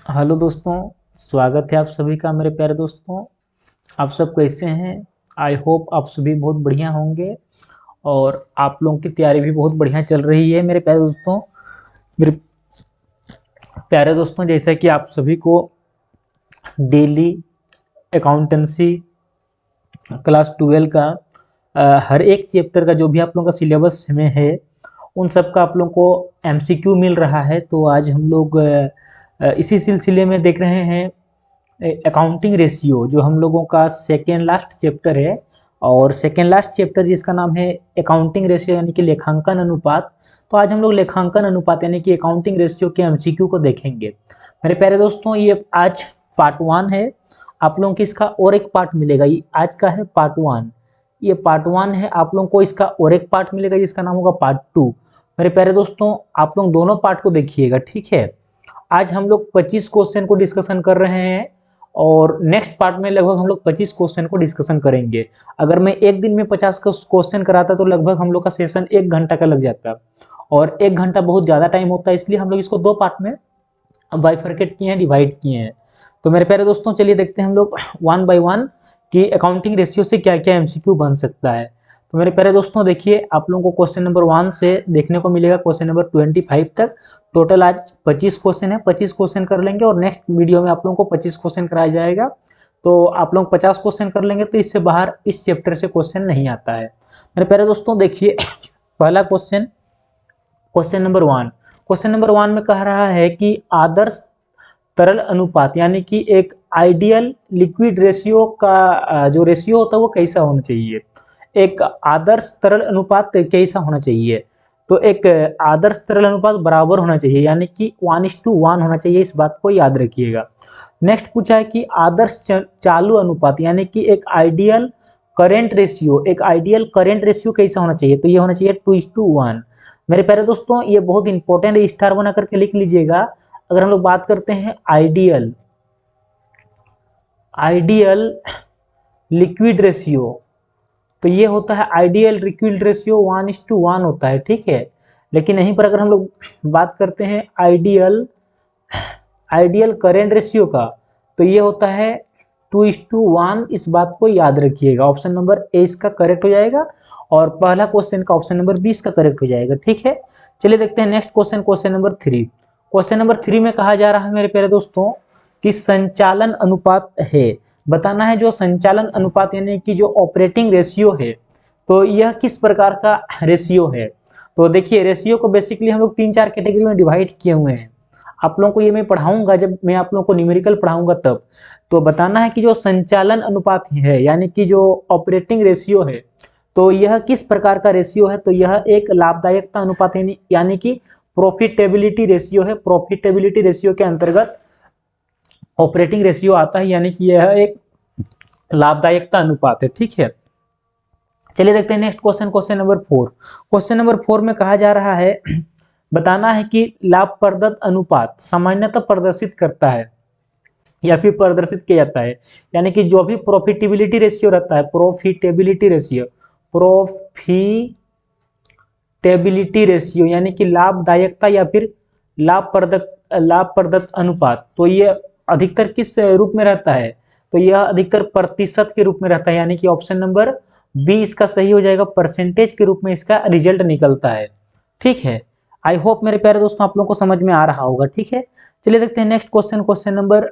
Hello दोस्तों, स्वागत है आप सभी का मेरे प्यारे दोस्तों। आप सब कैसे हैं? आई होप आप सभी बहुत बढ़िया होंगे और आप लोगों की तैयारी भी बहुत बढ़िया चल रही है मेरे प्यारे दोस्तों। मेरे प्यारे दोस्तों, जैसा कि आप सभी को डेली अकाउंटेंसी क्लास 12 का हर एक चैप्टर का जो भी आप लोगों का सिलेबस में है उन सब का आप लोगों को एमसीक्यू मिल रहा है। तो आज हम लोग इसी सिलसिले में देख रहे हैं अकाउंटिंग रेशियो, जो हम लोगों का सेकेंड लास्ट चैप्टर है। और सेकेंड लास्ट चैप्टर जिसका नाम है अकाउंटिंग रेशियो यानी कि लेखांकन अनुपात। तो आज हम लोग लेखांकन अनुपात यानी कि अकाउंटिंग रेशियो के एमसीक्यू को देखेंगे मेरे प्यारे दोस्तों। ये आज पार्ट 1 है। आप लोगों को इसका और एक पार्ट मिलेगा। ये आज का है पार्ट 1, ये पार्ट 1 है। आप लोगों को इसका और एक पार्ट मिलेगा जिसका नाम होगा पार्ट 2। मेरे प्यारे दोस्तों, आप लोग दोनों पार्ट को देखिएगा, ठीक है। आज हम लोग 25 क्वेश्चन को डिस्कशन कर रहे हैं और नेक्स्ट पार्ट में लगभग हम लोग 25 क्वेश्चन को डिस्कशन करेंगे। अगर मैं एक दिन में 50 क्वेश्चन कराता तो लगभग हम लोग का सेशन 1 घंटा का लग जाता और 1 घंटा बहुत ज़्यादा टाइम होता है, इसलिए हम लोग इसको 2 पार्ट में बाइफरकेट किए हैं, डिवाइड किए हैं। तो मेरे प्यारे दोस्तों, चलिए देखते हैं हम लोग 1 बाय 1 कि अकाउंटिंग रेशियो से क्या क्या एमसीक्यू बन सकता है। तो मेरे प्यारे दोस्तों देखिए, आप लोगों को क्वेश्चन नंबर 1 से देखने को मिलेगा क्वेश्चन नंबर 25 तक। टोटल आज 25 क्वेश्चन है, 25 क्वेश्चन कर लेंगे और नेक्स्ट वीडियो में आप लोगों को 25 क्वेश्चन कराया जाएगा। तो आप लोग 50 क्वेश्चन कर लेंगे तो इससे बाहर इस चैप्टर से क्वेश्चन नहीं आता है। मेरे प्यारे दोस्तों देखिए, पहला question, question number 1। Question number 1 में कह रहा है कि आदर्श तरल अनुपात यानी कि एक आइडियल लिक्विड रेशियो का जो रेशियो होता है वो कैसा होना चाहिए। एक आदर्श तरल अनुपात कैसा होना चाहिए? तो एक आदर्श तरल अनुपात बराबर होना चाहिए, यानी कि 1:1 होना चाहिए। इस बात को याद रखिएगा। नेक्स्ट पूछा है कि आदर्श चालू अनुपात यानी कि एक आइडियल करेंट रेशियो, एक आइडियल करेंट रेशियो कैसा होना चाहिए? तो ये होना चाहिए 2:1। मेरे प्यारे दोस्तों, ये बहुत इंपॉर्टेंट है, स्टार बना करके लिख लीजिएगा। अगर हम लोग बात करते हैं आइडियल लिक्विड रेशियो, तो ये होता है आइडियल लिक्विड रेशियो 1:1 होता है, ठीक है। लेकिन यहीं पर अगर हम लोग बात करते हैं आइडियल करेंट रेशियो का, तो ये होता है 2:1। इस बात को याद रखिएगा। ऑप्शन नंबर ए इसका करेक्ट हो जाएगा और पहला क्वेश्चन का ऑप्शन नंबर 20 का करेक्ट हो जाएगा, ठीक है। चलिए देखते हैं next question, question number 3। Question number 3 में कहा जा रहा है मेरे प्यारे दोस्तों कि संचालन अनुपात है। बताना है जो संचालन अनुपात यानी कि जो ऑपरेटिंग रेशियो है, तो यह किस प्रकार का रेशियो है। तो देखिए, रेशियो को बेसिकली हम लोग 3-4 कैटेगरी में डिवाइड किए हुए हैं। आप लोगों को ये मैं पढ़ाऊंगा, जब मैं आप लोगों को न्यूमेरिकल पढ़ाऊंगा तब। तो बताना है कि जो संचालन अनुपात है यानी कि जो ऑपरेटिंग रेशियो है, तो यह किस प्रकार का रेशियो है। तो यह एक लाभदायकता अनुपात यानी कि प्रॉफिटेबिलिटी रेशियो है। प्रॉफिटेबिलिटी रेशियो के अंतर्गत ऑपरेटिंग रेशियो आता है, यानी कि यह एक लाभदायकता अनुपात है, ठीक है। चलिए देखते हैं next question, question number 4। Question number 4 में कहा जा रहा है बताना है कि लाभप्रदता अनुपात सामान्यतः प्रदर्शित करता है या फिर प्रदर्शित किया जाता है, यानी कि जो भी प्रॉफिटेबिलिटी रेशियो रहता है, प्रॉफिटेबिलिटी रेशियो यानी कि लाभदायकता या फिर लाभप्रदता अनुपात, तो ये अधिकतर किस रूप में रहता है? तो यह अधिकतर प्रतिशत के रूप में रहता है, यानी कि ऑप्शन नंबर बी इसका सही हो जाएगा। परसेंटेज के रूप में इसका रिजल्ट निकलता है, ठीक है। आई होप मेरे प्यारे दोस्तों आप लोगों को समझ में आ रहा होगा, ठीक है। चलिए देखते हैं next question, question number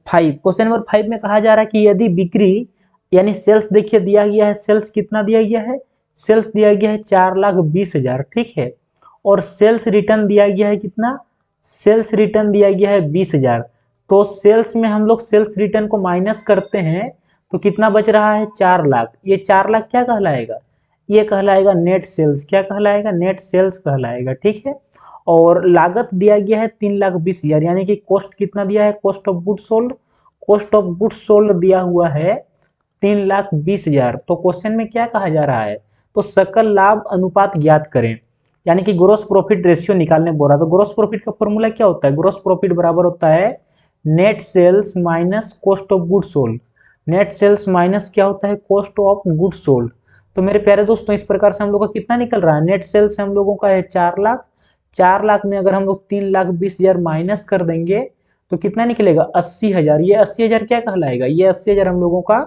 5। Question number 5 में कहा जा रहा है कि यदि बिक्री यानी सेल्स, देखिए दिया गया है सेल्स कितना दिया गया है, सेल्स दिया गया है 4,20,000, ठीक है। और सेल्स रिटर्न दिया गया है कितना, सेल्स रिटर्न दिया गया है 20,000। तो सेल्स में हम लोग सेल्स रिटर्न को माइनस करते हैं तो कितना बच रहा है, 4 लाख। ये 4 लाख क्या कहलाएगा, ये कहलाएगा नेट सेल्स। क्या कहलाएगा, नेट सेल्स कहलाएगा, ठीक है। और लागत दिया गया है 3,20,000, यानी कि कॉस्ट कितना दिया है, cost of good sold, cost of good sold दिया हुआ है 3,20,000। तो क्वेश्चन में क्या कहा जा रहा है, तो सकल लाभ अनुपात ज्ञात करें, यानी कि ग्रोस प्रॉफिट रेशियो निकालने बोल रहा। तो ग्रोस प्रॉफिट का फॉर्मूला क्या होता है, ग्रोस प्रॉफिट बराबर होता है net sales minus cost of good sold. Net sales minus क्या होता है, कॉस्ट ऑफ गुड सोल्ड। तो मेरे प्यारे दोस्तों, इस प्रकार से हम लोग का कितना निकल रहा है, नेट सेल्स हम लोगों का है 4 लाख। 4 लाख में अगर हम लोग 3,20,000 माइनस कर देंगे तो कितना निकलेगा 80,000। ये 80,000 क्या कहलाएगा, ये 80,000 हम लोगों का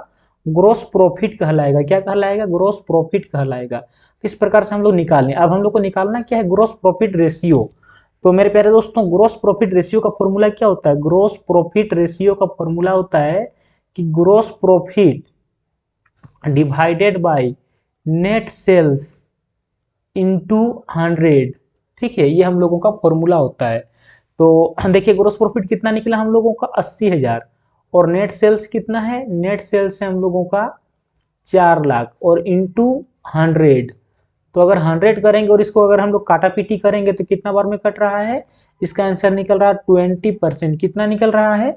ग्रोस प्रॉफिट कहलाएगा। क्या कहलाएगा, ग्रोस प्रॉफिट कहलाएगा। तो इस प्रकार से हम लोग निकालें। अब हम लोग को निकालना क्या है, ग्रोस प्रॉफिट रेशियो। तो मेरे प्यारे दोस्तों ग्रोस प्रॉफिट रेशियो का फॉर्मूला क्या होता है, ग्रोस प्रॉफिट रेशियो का फॉर्मूला होता है कि gross profit divided by net sales into 100। ठीक है, ये हम लोगों का फॉर्मूला होता है। तो देखिए ग्रोस प्रॉफिट कितना निकला हम लोगों का 80,000, और नेट सेल्स कितना है, नेट सेल्स है हम लोगों का 4 लाख, और इंटू 100। तो अगर 100 करेंगे और इसको अगर हम लोग काटा पीटी करेंगे तो कितना बार में कट रहा है, इसका आंसर निकल रहा है 20%। कितना निकल रहा है,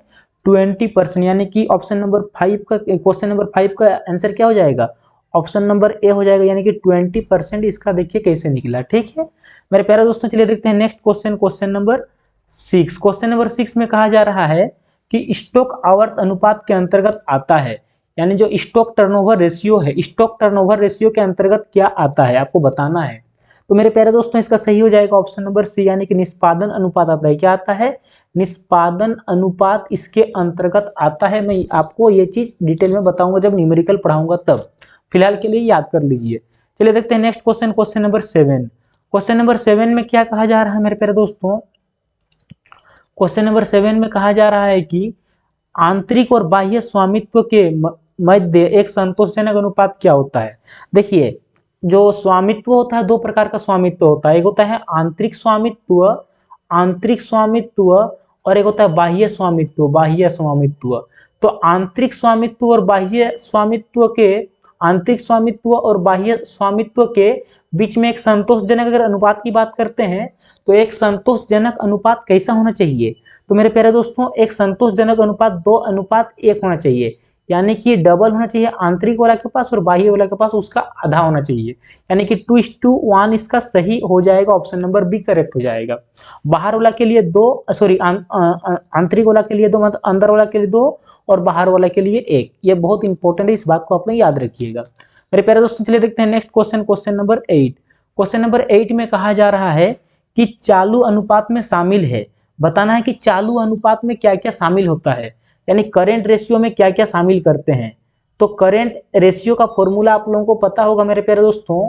20%। यानी कि ऑप्शन नंबर 5 का, क्वेश्चन नंबर 5 का आंसर क्या हो जाएगा, ऑप्शन नंबर ए हो जाएगा। यानी कि 20% इसका देखिए कैसे निकला। ठीक है मेरे प्यारे दोस्तों, चलिए देखते हैं next question, question number 6। Question number 6 में कहा जा रहा है कि स्टॉक आवर्त अनुपात के अंतर्गत आता है, यानी जो स्टॉक टर्नओवर रेशियो है, स्टॉक टर्नओवर रेशियो के अंतर्गत क्या आता है आपको बताना है। तो मेरे प्यारे दोस्तों इसका सही हो जाएगा ऑप्शन नंबर सी, यानी कि निष्पादन अनुपात आता है। क्या आता है, निष्पादन अनुपात इसके अंतर्गत आता है। मैं आपको ये चीज डिटेल में बताऊंगा जब न्यूमेरिकल पढ़ाऊंगा तब, फिलहाल के लिए याद कर लीजिए। चलिए देखते हैं next question, question number 7। Question number 7 में क्या कहा जा रहा है मेरे प्यारे दोस्तों, क्वेश्चन नंबर 7 में कहा जा रहा है कि आंतरिक और बाह्य स्वामित्व के मध्य एक संतोषजनक अनुपात क्या होता है। देखिए जो स्वामित्व होता है, दो प्रकार का स्वामित्व होता है, एक होता है आंतरिक स्वामित्व, आंतरिक स्वामित्व, और एक होता है बाह्य स्वामित्व, बाह्य स्वामित्व। तो आंतरिक स्वामित्व और बाह्य स्वामित्व के, आंतरिक स्वामित्व और बाह्य स्वामित्व के बीच में एक संतोषजनक अगर अनुपात की बात करते हैं तो एक संतोषजनक अनुपात कैसा होना चाहिए, तो मेरे प्यारे दोस्तों एक संतोषजनक अनुपात 2:1 होना चाहिए। यानी कि डबल होना चाहिए आंतरिक वाला के पास और बाह्य वाला के पास उसका आधा होना चाहिए। यानी कि 2:1 इसका सही हो जाएगा, ऑप्शन नंबर बी करेक्ट हो जाएगा। बाहर वाला के लिए 2, सॉरी आंतरिक वाला के लिए 2, मतलब अंदर वाला के लिए 2 और बाहर वाला के लिए 1। ये बहुत इंपॉर्टेंट है, इस बात को आप लोग याद रखिएगा। मेरे प्यारे दोस्तों चलिए देखते हैं next question, question number 8। Question number 8 में कहा जा रहा है कि चालू अनुपात में शामिल है, बताना है कि चालू अनुपात में क्या क्या शामिल होता है, यानी करेंट रेशियो में क्या क्या शामिल करते हैं। तो करेंट रेशियो का फॉर्मूला आप लोगों को पता होगा मेरे प्यारे दोस्तों,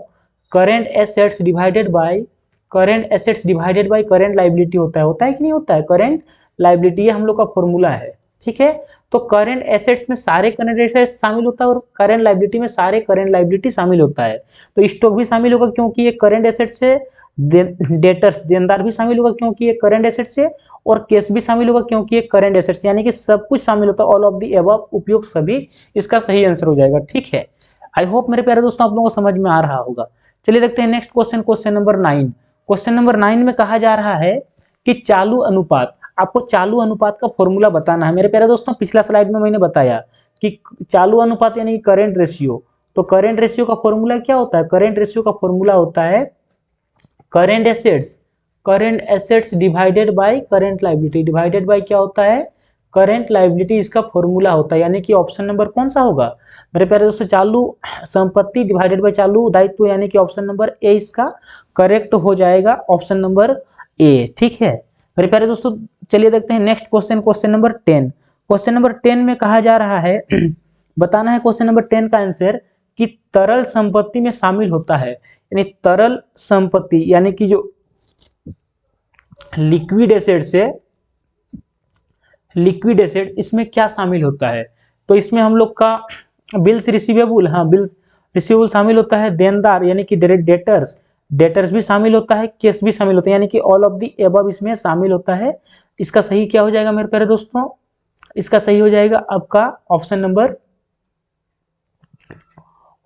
current assets divided by, current assets divided by current liability होता है कि नहीं होता है, करेंट लायबिलिटी, ये हम लोग का फॉर्मूला है। ठीक है, तो करेंट एसेट्स में सारे करेंट एसेट्स शामिल होता है और करेंट लायबिलिटी में सारे करेंट लायबिलिटी शामिल होता है। तो स्टॉक भी शामिल होगा क्योंकि ये करेंट एसेट्स से, डेटर्स देनदार भी शामिल होगा क्योंकि ये करेंट एसेट्स से, और कैश भी शामिल होगा क्योंकि ये करेंट एसेट्स, यानी कि सब कुछ शामिल होता है, ऑल ऑफ दी अबव, उपयुक्त सभी, इसका सही आंसर हो जाएगा। ठीक है, आई होप मेरे प्यारे दोस्तों आप लोगों को समझ में आ रहा होगा। चलिए देखते हैं next question, question number 9। Question number 9 में कहा जा रहा है कि चालू अनुपात, आपको चालू अनुपात का फॉर्मूला बताना है। मेरे प्यारे दोस्तों पिछला स्लाइड में मैंने बताया कि चालू अनुपात यानी करेंट रेशियो, तो करेंट रेशियो का फॉर्मूला क्या होता है, करेंट रेशियो का फॉर्मूला होता है current assets, current assets divided by current liability, divided by क्या होता है, करेंट लायबिलिटी, इसका फॉर्मूला होता है। यानी कि ऑप्शन नंबर कौन सा होगा मेरे प्यारे दोस्तों, चालू संपत्ति डिवाइडेड बाय चालू दायित्व, यानी कि ऑप्शन नंबर ए इसका करेक्ट हो जाएगा, ऑप्शन नंबर ए। ठीक है मेरे प्यारे दोस्तों, चलिए देखते हैं next question, question number 10। Question number 10 में कहा जा रहा है बताना है क्वेश्चन नंबर 10 का आंसर कि तरल संपत्ति में शामिल होता है, यानी तरल संपत्ति यानी कि जो लिक्विड एसेट से, लिक्विड एसेट, इसमें क्या शामिल होता है। तो इसमें हम लोग का बिल्स रिसीवेबल, हाँ बिल्स रिसीवेबल शामिल होता है, देनदार यानी कि डेटर्स, डेटर्स भी शामिल होता है, कैश भी शामिल होता है, यानी कि ऑल ऑफ दी अबव इसमें शामिल होता है। इसका सही क्या हो जाएगा मेरे प्यारे दोस्तों, इसका सही हो जाएगा आपका option number,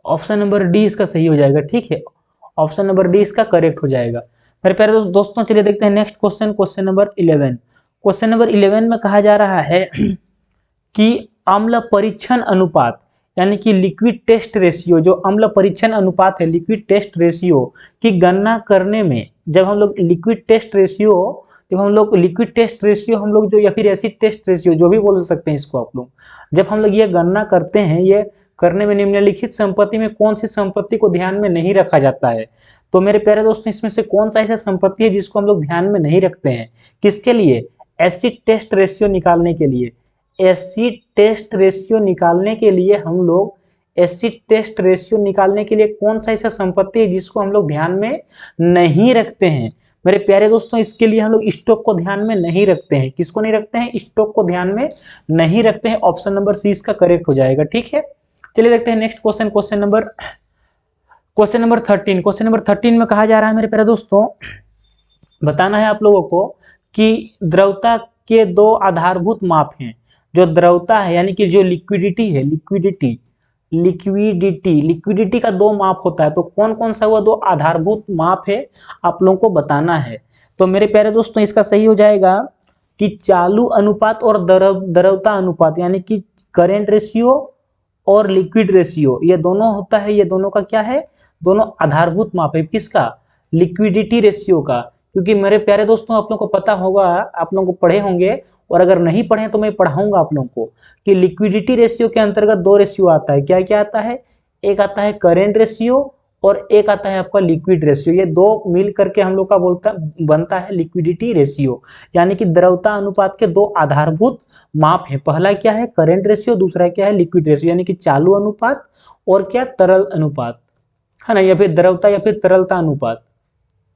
option number D इसका सही हो जाएगा। ठीक है, ऑप्शन नंबर डी इसका करेक्ट हो जाएगा। मेरे प्यारे दोस्तों चलिए देखते हैं next question, question number 11। Question number 11 में कहा जा रहा है कि अम्ल परीक्षण अनुपात, यानी कि लिक्विड टेस्ट रेशियो, जो अम्ल परीक्षण अनुपात है, लिक्विड टेस्ट रेशियो की गणना करने में, जब हम लोग लिक्विड टेस्ट रेशियो, जब हम लोग लिक्विड टेस्ट रेशियो हम लोग जो, या फिर एसिड टेस्ट रेशियो जो भी बोल सकते हैं इसको आप लोग, जब हम लोग ये गणना करते हैं, ये करने में निम्नलिखित संपत्ति में कौन सी संपत्ति को ध्यान में नहीं रखा जाता है। तो मेरे प्यारे दोस्तों इसमें से कौन सा ऐसा संपत्ति है जिसको हम लोग ध्यान में नहीं रखते हैं, किसके लिए, एसिड टेस्ट रेशियो निकालने के लिए, एसिड टेस्ट रेशियो निकालने के लिए हम लोग एसिड टेस्ट रेशियो निकालने के लिए कौन सा ऐसा संपत्ति है जिसको हम लोग ध्यान में नहीं रखते हैं मेरे प्यारे दोस्तों? इसके लिए हम लोग स्टॉक को ध्यान में नहीं रखते हैं। किसको नहीं रखते हैं? स्टॉक को ध्यान में नहीं रखते हैं। ऑप्शन नंबर सी इसका करेक्ट हो जाएगा। ठीक है, चलिए देखते हैं next question. Question number 13। Question number 13 में कहा जा रहा है मेरे प्यारे दोस्तों, बताना है आप लोगों को कि द्रवता के दो आधारभूत माप हैं। जो द्रवता है यानी कि जो लिक्विडिटी है, लिक्विडिटी का दो माप होता है। तो कौन कौन सा हुआ दो आधारभूत माप है आप लोगों को बताना है। तो मेरे प्यारे दोस्तों इसका सही हो जाएगा कि चालू अनुपात और द्रवता अनुपात, यानी कि करेंट रेशियो और लिक्विड रेशियो, ये दोनों होता है। ये दोनों का क्या है? दोनों आधारभूत माप है। किसका? लिक्विडिटी रेशियो का। क्योंकि मेरे प्यारे दोस्तों आप लोगों को पता होगा, आप लोगों को पढ़े होंगे, और अगर नहीं पढ़े तो मैं पढ़ाऊंगा आप लोगों को कि लिक्विडिटी रेशियो के अंतर्गत दो रेशियो आता है। क्या क्या आता है? एक आता है करेंट रेशियो और एक आता है आपका लिक्विड रेशियो। ये दो मिल करके हम लोग का बनता है लिक्विडिटी रेशियो, यानी कि द्रवता अनुपात के दो आधारभूत माप है। पहला क्या है? करेंट रेशियो, दूसरा क्या है? लिक्विड रेशियो, यानी कि चालू अनुपात और क्या? तरल अनुपात, है ना, या फिर द्रवता या फिर तरलता अनुपात,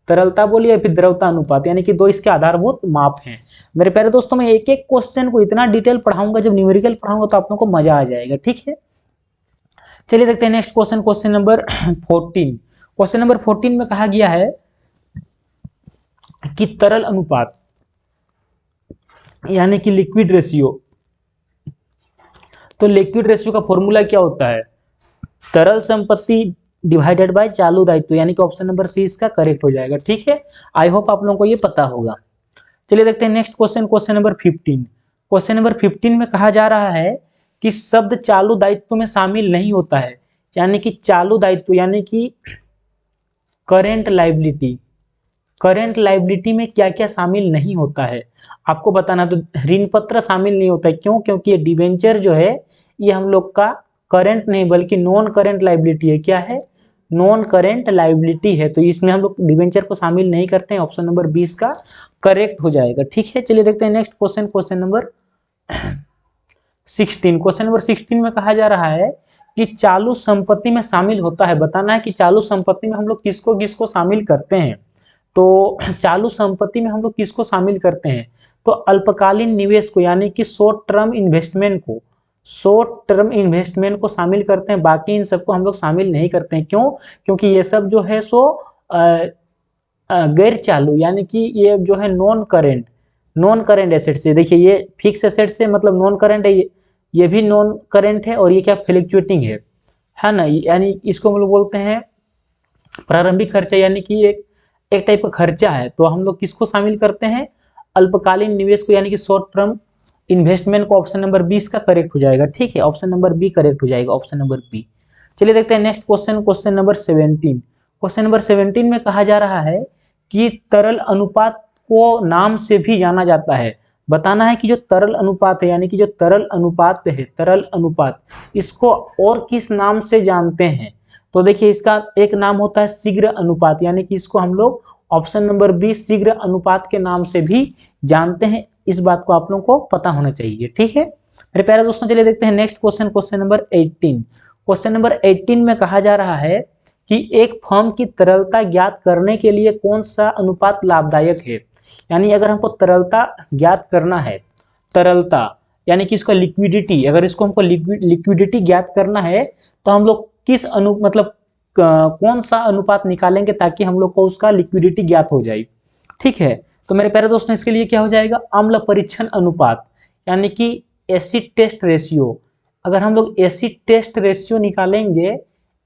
तरलता बोलिए या फिर द्रवता अनुपात, यानी कि दो इसके आधारभूत माप हैं। मेरे प्यारे दोस्तों मैं एक एक क्वेश्चन को इतना डिटेल पढ़ाऊंगा, जब न्यूमेरिकल पढ़ाऊंगा तो आप लोगों को मजा आ जाएगा। ठीक है, चलिए देखते हैं next question. Question number 14। Question number 14 में कहा गया है कि तरल अनुपात यानी कि लिक्विड रेशियो। तो लिक्विड रेशियो का फॉर्मूला क्या होता है? तरल संपत्ति डिवाइडेड बाय चालू दायित्व, यानी कि ऑप्शन नंबर सी इसका करेक्ट हो जाएगा। ठीक है, आई होप आप लोगों को ये पता होगा। चलिए देखते हैं next question. Question number 15। Question number 15 में कहा जा रहा है कि शब्द चालू दायित्व में शामिल नहीं होता है, यानी कि चालू दायित्व यानी कि करेंट लायबिलिटी। करेंट लायबिलिटी में क्या क्या शामिल नहीं होता है आपको बताना। तो ऋण पत्र शामिल नहीं होता है। क्यों? क्योंकि ये डिबेंचर जो है ये हम लोग का करंट नहीं बल्कि नॉन करंट लायबिलिटी है। क्या है? नॉन करंट लायबिलिटी है। तो इसमें हम लोग डिबेंचर को शामिल नहीं करते हैं। ऑप्शन नंबर 20 का करेक्ट हो जाएगा। ठीक है, चलिए देखते हैं next question. Question number 16। Question number 16 में कहा जा रहा है कि चालू संपत्ति में शामिल होता है। बताना है कि चालू संपत्ति में हम लोग किसको किसको शामिल करते हैं। तो चालू संपत्ति में हम लोग किसको शामिल करते हैं? तो अल्पकालीन निवेश को, यानी कि शॉर्ट टर्म इन्वेस्टमेंट को, शामिल करते हैं। बाकी इन सबको हम लोग शामिल नहीं करते हैं। क्यों? क्योंकि ये सब जो है सो गैर चालू, यानी कि ये जो है नॉन करेंट एसेट से। देखिए ये फिक्स एसेट से मतलब नॉन करेंट है, ये भी नॉन करेंट है, और ये क्या? फ्लक्चुएटिंग है ना। यानी इसको हम लोग बोलते हैं प्रारंभिक खर्चा, यानी कि एक टाइप का खर्चा है। तो हम लोग किसको शामिल करते हैं? अल्पकालीन निवेश को, यानी कि शॉर्ट टर्म इन्वेस्टमेंट को। ऑप्शन नंबर 20 का करेक्ट हो जाएगा। ठीक है, ऑप्शन नंबर बी करेक्ट हो जाएगा, ऑप्शन नंबर बी। चलिए देखते हैं next question. Question number 17। Question number 17 में कहा जा रहा है कि तरल अनुपात को नाम से भी जाना जाता है। बताना है कि जो तरल अनुपात है, यानी कि जो तरल अनुपात इसको और किस नाम से जानते हैं। तो देखिए इसका एक नाम होता है शीघ्र अनुपात, यानी कि इसको हम लोग ऑप्शन नंबर बी शीघ्र अनुपात के नाम से भी जानते हैं। इस बात को आप लोगों को पता होना चाहिए। ठीक है मेरे प्यारे दोस्तों, चलिए देखते हैं next question. Question number 18। Question number 18 में कहा जा रहा है कि एक फर्म की तरलता ज्ञात करने के लिए कौन सा अनुपात लाभदायक है। यानी अगर हमको तरलता ज्ञात करना है, तरलता यानी कि इसका लिक्विडिटी, अगर इसको हमको लिक्विडिटी ज्ञात करना है तो हम लोग किस कौन सा अनुपात निकालेंगे ताकि हम लोग को उसका लिक्विडिटी ज्ञात हो जाए। ठीक है, तो मेरे प्यारे दोस्तों इसके लिए क्या हो जाएगा? अम्ल परीक्षण अनुपात, यानी कि एसिड टेस्ट रेशियो। अगर हम लोग एसिड टेस्ट रेशियो निकालेंगे,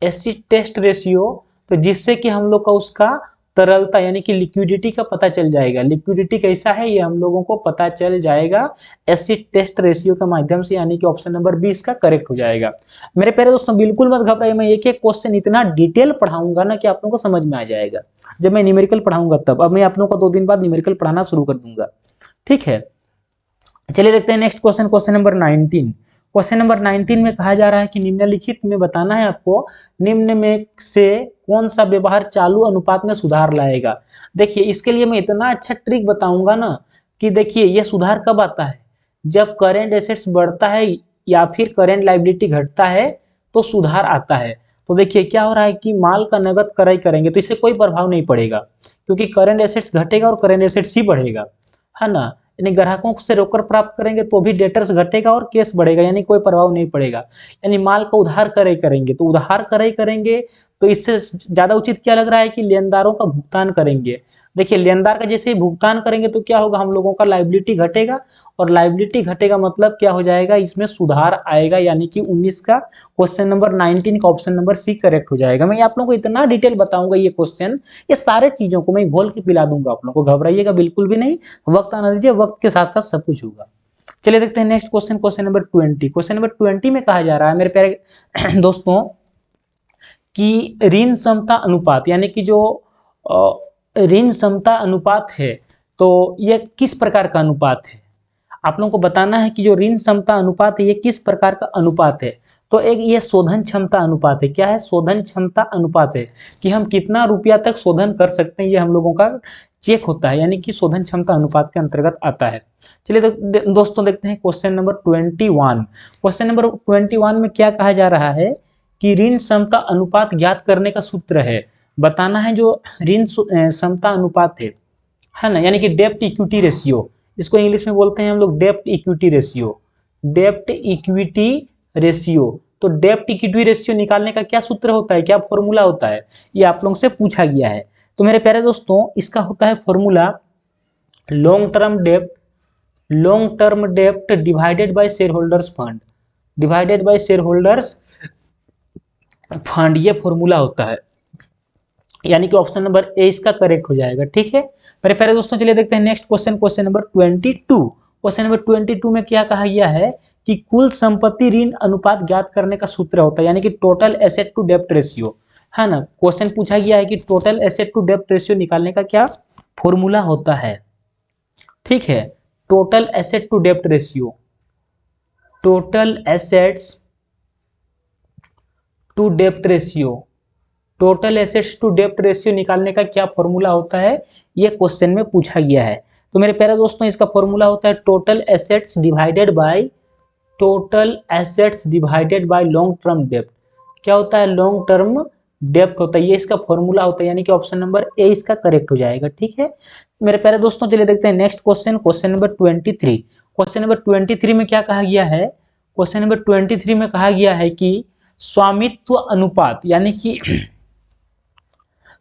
तो जिससे कि हम लोग का उसका तरलता यानी कि लिक्विडिटी का पता चल जाएगा। लिक्विडिटी कैसा है ये हम लोगों को पता चल जाएगा एसिड टेस्ट रेशियो के माध्यम से, यानी कि ऑप्शन नंबर 20 का करेक्ट हो जाएगा। मेरे प्यारे दोस्तों बिल्कुल मत घबराइए, मैं एक एक क्वेश्चन इतना डिटेल पढ़ाऊंगा ना कि आप लोगों को समझ में आ जाएगा। जब मैं न्यूमेरिकल पढ़ाऊंगा तब, अब मैं आप लोगों को 2 दिन बाद न्यूमेरिकल पढ़ाना शुरू कर दूंगा। ठीक है, चलिए देखते हैं next question. Question number 19। Question number 19 में कहा जा रहा है कि निम्नलिखित में बताना है आपको, निम्न में से कौन सा व्यवहार चालू अनुपात में सुधार लाएगा। देखिए इसके लिए मैं इतना अच्छा ट्रिक बताऊंगा ना कि देखिए ये सुधार कब आता है, जब करेंट एसेट्स बढ़ता है या फिर करेंट लायबिलिटी घटता है तो सुधार आता है। तो देखिए क्या हो रहा है कि माल का नगद क्रय करेंगे तो इससे कोई प्रभाव नहीं पड़ेगा, क्योंकि करेंट एसेट्स घटेगा और करेंट एसेट्स ही बढ़ेगा, है ना। यानी ग्राहकों से रोकड़ प्राप्त करेंगे तो भी डेटर्स घटेगा और केस बढ़ेगा, यानी कोई प्रभाव नहीं पड़ेगा। यानी माल का उधार क्रय करेंगे तो उधार क्रय करेंगे तो इससे ज्यादा उचित क्या लग रहा है कि लेनदारों का भुगतान करेंगे। देखिए लेनदार का जैसे ही भुगतान करेंगे तो क्या होगा, हम लोगों का लायबिलिटी घटेगा, और लायबिलिटी घटेगा मतलब क्या हो जाएगा, इसमें सुधार आएगा, यानी कि 19 का क्वेश्चन नंबर 19 का ऑप्शन नंबर सी करेक्ट हो जाएगा। मैं आप लोगों को इतना डिटेल बताऊंगा ये क्वेश्चन, ये सारे चीजों को मैं घोल के पिला दूंगा आप लोगों को, घबराइएगा बिल्कुल भी नहीं, वक्त आना दीजिए, वक्त के साथ साथ सब कुछ होगा। चलिए देखते हैं next question, question number 20। Question number 20 में कहा जा रहा है मेरे प्यारे दोस्तों कि ऋण समता अनुपात, यानी कि जो ऋण समता अनुपात है तो यह किस प्रकार का अनुपात है। आप लोगों को बताना है कि जो ऋण समता अनुपात है ये किस प्रकार का अनुपात है। तो एक ये शोधन क्षमता अनुपात है। क्या है, शोधन क्षमता अनुपात है, कि हम कितना रुपया तक शोधन कर सकते हैं, ये हम लोगों का चेक होता है, यानी कि शोधन क्षमता अनुपात के अंतर्गत आता है। चलिए दोस्तों देखते हैं क्वेश्चन नंबर 21। क्वेश्चन नंबर 21 में क्या कहा जा रहा है कि ऋण समता अनुपात ज्ञात करने का सूत्र है। बताना है जो ऋण समता अनुपात है ना, यानी कि डेब्ट इक्विटी रेशियो, इसको इंग्लिश में बोलते हैं हम लोग डेब्ट इक्विटी रेशियो, डेब्ट इक्विटी रेशियो। तो डेब्ट इक्विटी रेशियो निकालने का क्या सूत्र होता है, क्या फॉर्मूला होता है, ये आप लोगों से पूछा गया है। तो मेरे प्यारे दोस्तों इसका होता है फॉर्मूला लॉन्ग टर्म डेब्ट divided by share holders fund, divided bye share holders fund, ये फॉर्मूला होता है, यानी कि ऑप्शन नंबर ए इसका करेक्ट हो जाएगा। ठीक है मेरे प्यारे दोस्तों, चलिए देखते हैं next question, question number 22। Question number 22 में क्या कहा गया है कि कुल संपत्ति ऋण अनुपात ज्ञात करने का सूत्र होता है, यानी कि टोटल एसेट टू डेब्ट रेशियो, है ना। क्वेश्चन पूछा गया है कि टोटल एसेट टू डेब्ट रेशियो निकालने का क्या फॉर्मूला होता है। ठीक है, टोटल एसेट टू डेब्ट रेशियो, टोटल एसेट्स टू डेब्ट रेशियो, टोटल एसेट्स टू डेब्ट रेशियो निकालने का क्या फॉर्मूला होता है, ये क्वेश्चन में पूछा गया है। तो मेरे प्यारे दोस्तों इसका फॉर्मूला होता है total assets divided by long term डेब्ट। क्या होता है, लॉन्ग टर्म डेब्ट होता है, ये इसका फॉर्मूला होता है, यानी कि ऑप्शन नंबर ए इसका करेक्ट हो जाएगा। ठीक है मेरे प्यारे दोस्तों, चलिए देखते हैं next question, question number 23। Question number 23 में क्या कहा गया है, क्वेश्चन नंबर 23 में कहा गया है कि स्वामित्व अनुपात, यानी कि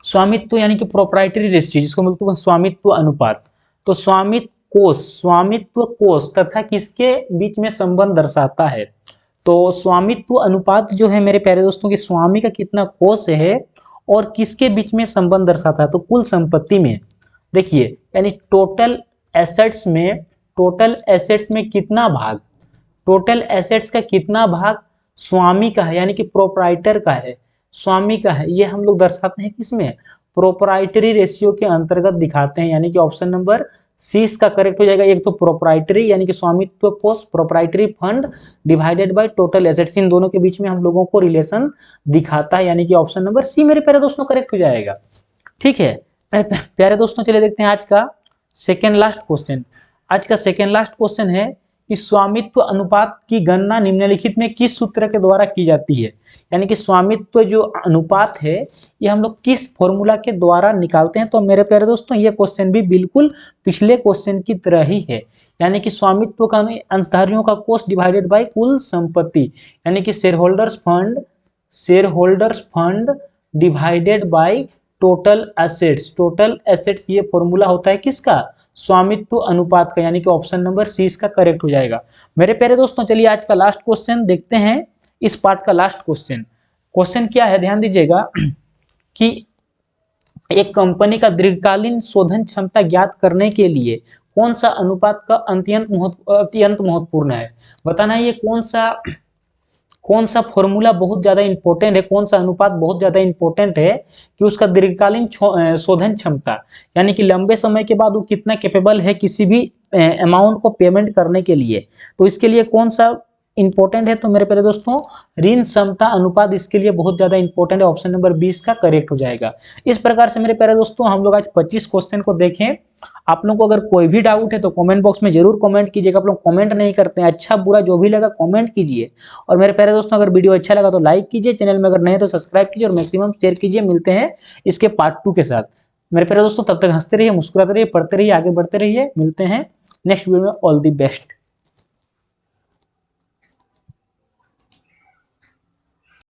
स्वामित्व यानी कि प्रोप्राइटरी रेशियो, जिसको बोलते हैं स्वामित्व अनुपात। तो स्वामित्व कोष तथा किसके बीच में संबंध दर्शाता है। तो स्वामित्व अनुपात जो है मेरे प्यारे दोस्तों की स्वामी का कितना कोष है और किसके बीच में संबंध दर्शाता है, तो कुल संपत्ति में। देखिए यानी टोटल एसेट्स में कितना भाग, टोटल एसेट्स का कितना भाग स्वामी का है, यानी कि प्रोप्राइटर का है, स्वामी का है, ये हम लोग दर्शाते हैं किसमें, प्रोप्राइटरी रेशियो के अंतर्गत दिखाते हैं, यानी कि ऑप्शन नंबर सी इसका करेक्ट हो जाएगा। एक तो प्रोप्राइटरी यानी कि स्वामित्व कोष, proprietary fund divided by total assets, इन दोनों के बीच में हम लोगों को रिलेशन दिखाता है, यानी कि ऑप्शन नंबर सी मेरे प्यारे दोस्तों करेक्ट हो जाएगा। ठीक है प्यारे दोस्तों, चलिए देखते हैं आज का सेकेंड लास्ट क्वेश्चन। आज का सेकेंड लास्ट क्वेश्चन है कि स्वामित्व अनुपात की गणना निम्नलिखित में किस सूत्र के द्वारा की जाती है, यानी कि स्वामित्व जो अनुपात है ये हम लोग किस फॉर्मूला के द्वारा निकालते हैं। तो मेरे प्यारे दोस्तों ये क्वेश्चन भी बिल्कुल पिछले क्वेश्चन की तरह ही है, यानी कि स्वामित्व का अंशधारियों का कोष डिवाइडेड बाय कुल संपत्ति, यानी कि share holders fund divided by total assets, ये फॉर्मूला होता है किसका, स्वामित्व अनुपात का, यानी कि ऑप्शन नंबर सी इसका करेक्ट हो जाएगा। मेरे प्यारे दोस्तों चलिए आज का लास्ट क्वेश्चन देखते हैं, इस पार्ट का लास्ट क्वेश्चन। क्वेश्चन क्या है ध्यान दीजिएगा कि एक कंपनी का दीर्घकालीन शोधन क्षमता ज्ञात करने के लिए कौन सा अनुपात का अत्यंत महत्वपूर्ण है। बताना है ये कौन सा फॉर्मूला बहुत ज्यादा इंपॉर्टेंट है, कौन सा अनुपात बहुत ज्यादा इंपॉर्टेंट है कि उसका दीर्घकालीन शोधन क्षमता, यानी कि लंबे समय के बाद वो कितना कैपेबल है किसी भी अमाउंट को पेमेंट करने के लिए। तो इसके लिए कौन सा इंपॉर्टेंट है। तो मेरे प्यारे दोस्तों ऋण क्षमता अनुपात इसके लिए बहुत ज्यादा इंपॉर्टेंट है, ऑप्शन नंबर 20 का करेक्ट हो जाएगा। इस प्रकार से मेरे प्यारे दोस्तों हम लोग आज 25 क्वेश्चन को देखें। आप लोगों को अगर कोई भी डाउट है तो कमेंट बॉक्स में जरूर कमेंट कीजिएगा। आप लोग कमेंट नहीं करते हैं, अच्छा बुरा जो भी लगा कमेंट कीजिए। और मेरे प्यारे दोस्तों अगर वीडियो अच्छा लगा तो लाइक कीजिए, चैनल में अगर नहीं तो सब्सक्राइब कीजिए और मैक्सिमम शेयर कीजिए। मिलते हैं इसके पार्ट 2 के साथ। मेरे प्यारे दोस्तों तब तक हंसते रहिए, मुस्कुराते रहिए, पढ़ते रहिए, आगे बढ़ते रहिए। मिलते हैं नेक्स्ट वीडियो में। All the best.